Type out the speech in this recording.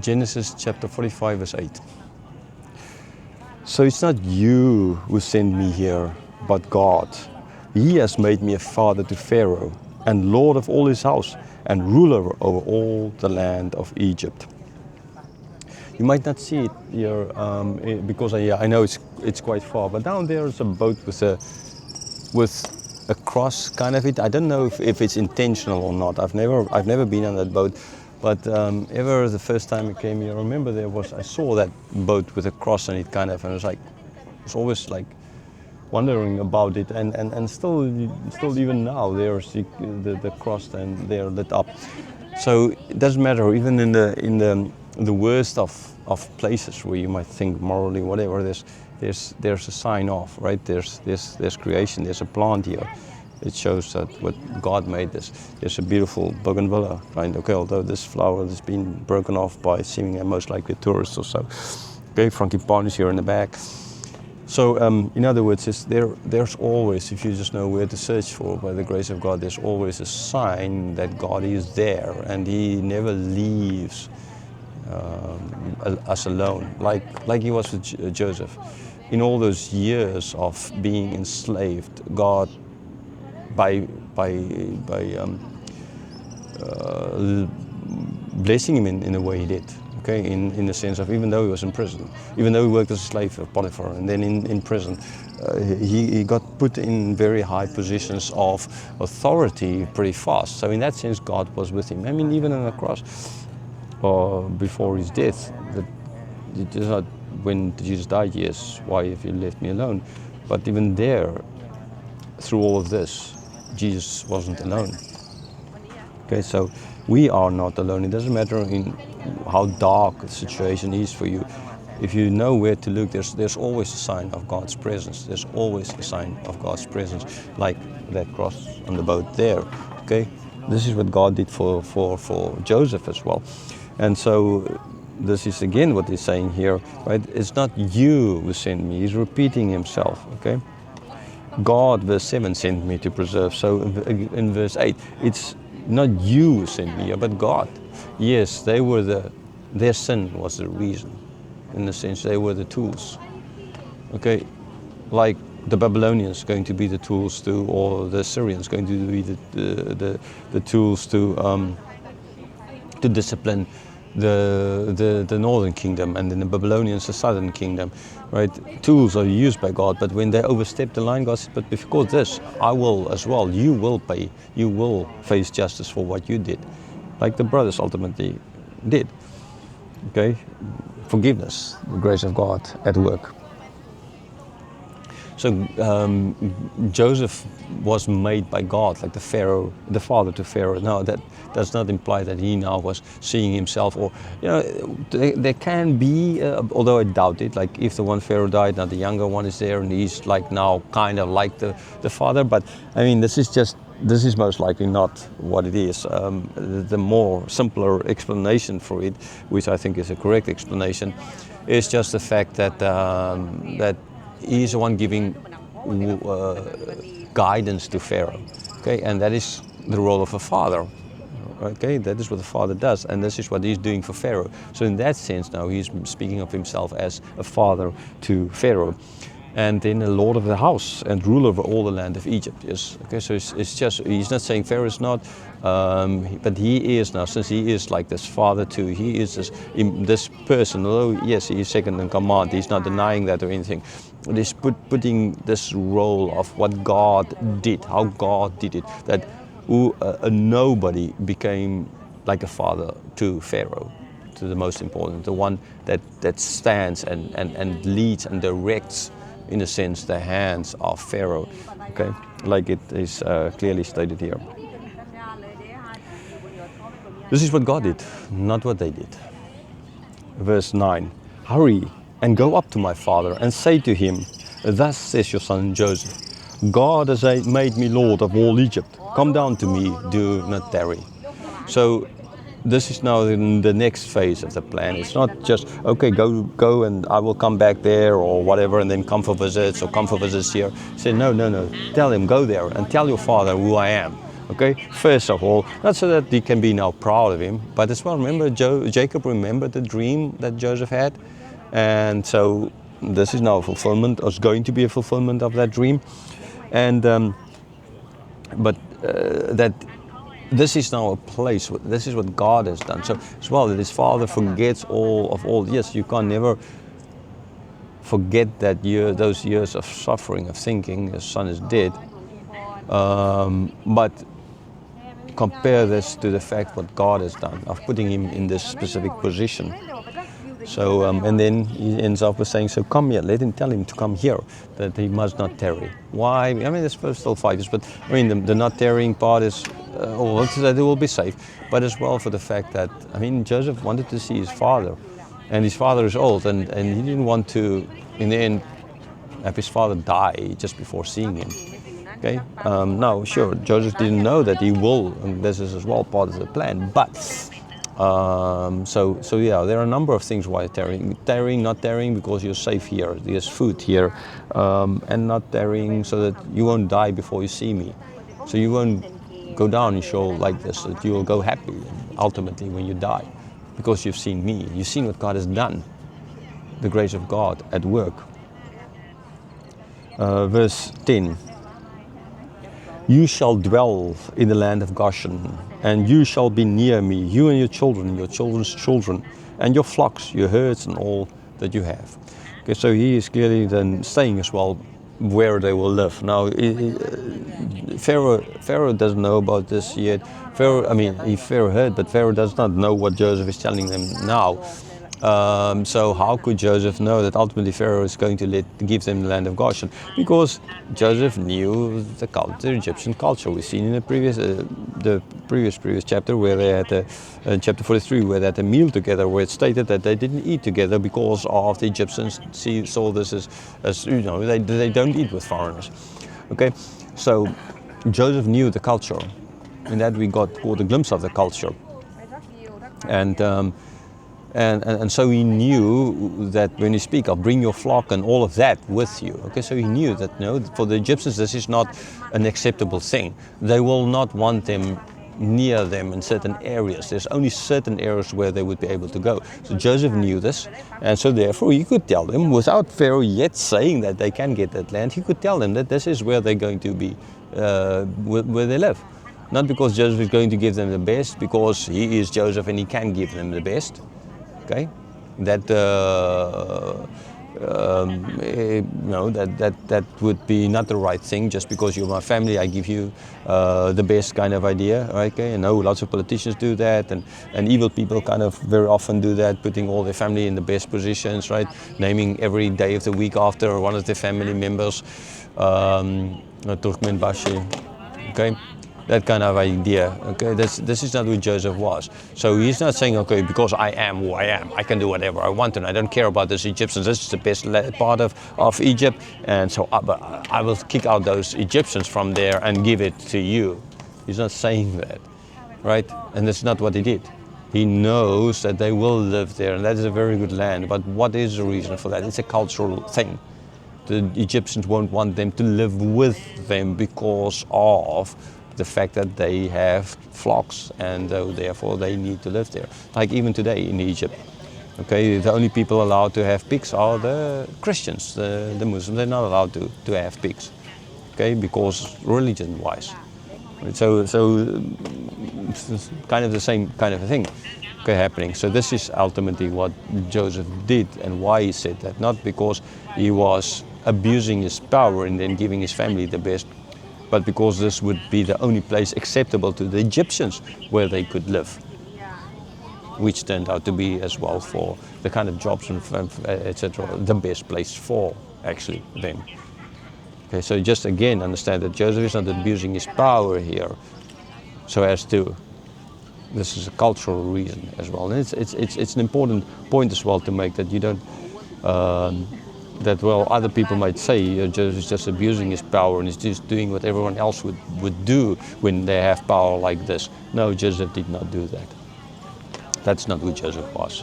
Genesis chapter 45 verse 8. So it's not you who sent me here, but God. He has made me a father to Pharaoh, and lord of all his house, and ruler over all the land of Egypt. You might not see it here because I know it's quite far, but down there is a boat with a cross kind of it. I don't know if it's intentional or not. I've never been on that boat, but ever the first time I came here, I remember I saw that boat with a cross on it kind of, and I was always like wondering about it, and still even now there's the cross and they're lit up. So it doesn't matter, even in the worst of places where you might think morally whatever, there's a sign of, right? There's creation, there's a plant here. It shows that what God made this. There's a beautiful bougainvillea, right? Okay, although this flower has been broken off by seemingly most likely tourists or so. Okay, frangipane is here in the back. So in other words, there's always, if you just know where to search for, by the grace of God, there's always a sign that God is there, and He never leaves us alone, like He was with Joseph. In all those years of being enslaved, God, by blessing him in the way He did. Okay, in the sense of, even though he was in prison, even though he worked as a slave of Potiphar, and then in prison, he got put in very high positions of authority pretty fast. So in that sense, God was with him. I mean, even on the cross, before his death, it is not when Jesus died, yes, why have you left me alone? But even there, through all of this, Jesus wasn't alone. Okay, so we are not alone. It doesn't matter in how dark the situation is for you. If you know where to look, there's always a sign of God's presence. There's always a sign of God's presence, like that cross on the boat there. Okay, this is what God did for Joseph as well. And so this is again what he's saying here, right? It's not you who sent me. He's repeating himself. Okay, God, verse 7, sent me to preserve. So in verse 8, it's not you who sent me here, but God. Yes, their sin was the reason. In the sense, they were the tools. Okay, like the Babylonians going to be the tools to, or the Syrians going to be the tools to discipline the northern kingdom, and then the Babylonians the southern kingdom, right? Tools are used by God, but when they overstep the line, God says, but because this, I will as well. You will pay. You will face justice for what you did, like the brothers ultimately did. Okay, forgiveness, the grace of God at work. So Joseph was made by God, like the father to Pharaoh. Now that does not imply that he now was seeing himself, or there can be, although I doubt it. Like if the one Pharaoh died, now the younger one is there, and he's like now kind of like the father. But I mean, this is most likely not what it is. The more simpler explanation for it, which I think is a correct explanation, is just the fact that that he's the one giving guidance to Pharaoh. Okay, and that is the role of a father. Okay, that is what the father does, and this is what he's doing for Pharaoh. So in that sense, now he's speaking of himself as a father to Pharaoh, and then a lord of the house and ruler over all the land of Egypt. Yes. Okay, so it's just, he's not saying Pharaoh is not, but he is now, since he is like this father too. He is this person. Although yes, he is second in command. He's not denying that or anything. But he's putting this role of what God did, how God did it, that a nobody became like a father to Pharaoh, to the most important, the one that stands and leads and directs, in a sense, the hands of Pharaoh. Okay, like it is clearly stated here. This is what God did, not what they did. Verse 9, hurry and go up to my father and say to him, thus says your son Joseph, God has made me Lord of all Egypt. Come down to me, do not tarry. So this is now in the next phase of the plan. It's not just, okay, go and I will come back there or whatever, and then come for visits or come for visits here. Say, no. Tell him, go there and tell your father who I am. Okay, first of all, not so that he can be now proud of him, but as well, remember Jacob remembered the dream that Joseph had, and so this is now a fulfillment, or is going to be a fulfillment of that dream, and but that this is now a place. This is what God has done. So as well, that his father forgets all. Yes, you can never forget that those years of suffering, of thinking his son is dead, but compare this to the fact what God has done of putting him in this specific position. So and then he ends up with saying, so come here, tell him to come here, that he must not tarry. Why? I mean, there's still 5 years, but I mean, the not tarrying part is, that he will be safe, but as well for the fact that, I mean, Joseph wanted to see his father, and his father is old, and he didn't want to, in the end, have his father die just before seeing him. Okay. Now, sure, Joseph didn't know that he will, and this is as well part of the plan. But so yeah, there are a number of things why tarrying, not tarrying because you're safe here, there's food here, and not tarrying so that you won't die before you see me, so you won't go down in Sheol like this, that you will go happy ultimately when you die, because you've seen me, you've seen what God has done, the grace of God at work. Verse 10. You shall dwell in the land of Goshen, and you shall be near me, you and your children's children, and your flocks, your herds, and all that you have. Okay, so he is clearly then saying as well where they will live. Now, Pharaoh doesn't know about this yet. Pharaoh heard, but Pharaoh does not know what Joseph is telling them now. So how could Joseph know that ultimately Pharaoh is going to give them the land of Goshen? Because Joseph knew the Egyptian culture. We've seen in the previous chapter where they had chapter 43, where they had a meal together, where it stated that they didn't eat together because of the Egyptians saw this as they don't eat with foreigners. Okay, so Joseph knew the culture, and that we caught a glimpse of the culture, and so he knew that when he speak of bring your flock and all of that with you. Okay, so he knew that for the Egyptians this is not an acceptable thing. They will not want them near them in certain areas. There's only certain areas where they would be able to go. So Joseph knew this, and so therefore he could tell them, without Pharaoh yet saying that they can get that land, he could tell them that this is where they're going to be, where they live. Not because Joseph is going to give them the best, because he is Joseph and he can give them the best. Okay, that that would be not the right thing. Just because you're my family, I give you the best kind of idea. Okay, I know lots of politicians do that, and evil people kind of very often do that, putting all their family in the best positions, right? Naming every day of the week after one of their family members, Turkmen Bashi. Okay. That kind of idea. Okay, this is not who Joseph was. So he's not saying, okay, because I am who I am, I can do whatever I want, and I don't care about those Egyptians. This is the best part of Egypt, and so but I will kick out those Egyptians from there and give it to you. He's not saying that, right? And that's not what he did. He knows that they will live there, and that is a very good land. But what is the reason for that? It's a cultural thing. The Egyptians won't want them to live with them because of the fact that they have flocks, and therefore they need to live there. Like even today in Egypt, okay, the only people allowed to have pigs are the Christians, the Muslims. They're not allowed to have pigs, okay, because religion-wise. So it's kind of the same kind of a thing, okay, happening. So this is ultimately what Joseph did and why he said that, not because he was abusing his power and then giving his family the best, but because this would be the only place acceptable to the Egyptians where they could live, which turned out to be as well for the kind of jobs and etc. the best place for actually them. Okay, so just again understand that Joseph is not abusing his power here, so as to. This is a cultural reason as well, and it's an important point as well to make, that you don't. That other people might say Joseph is just abusing his power and he's just doing what everyone else would do when they have power like this. No, Joseph did not do that. That's not who Joseph was.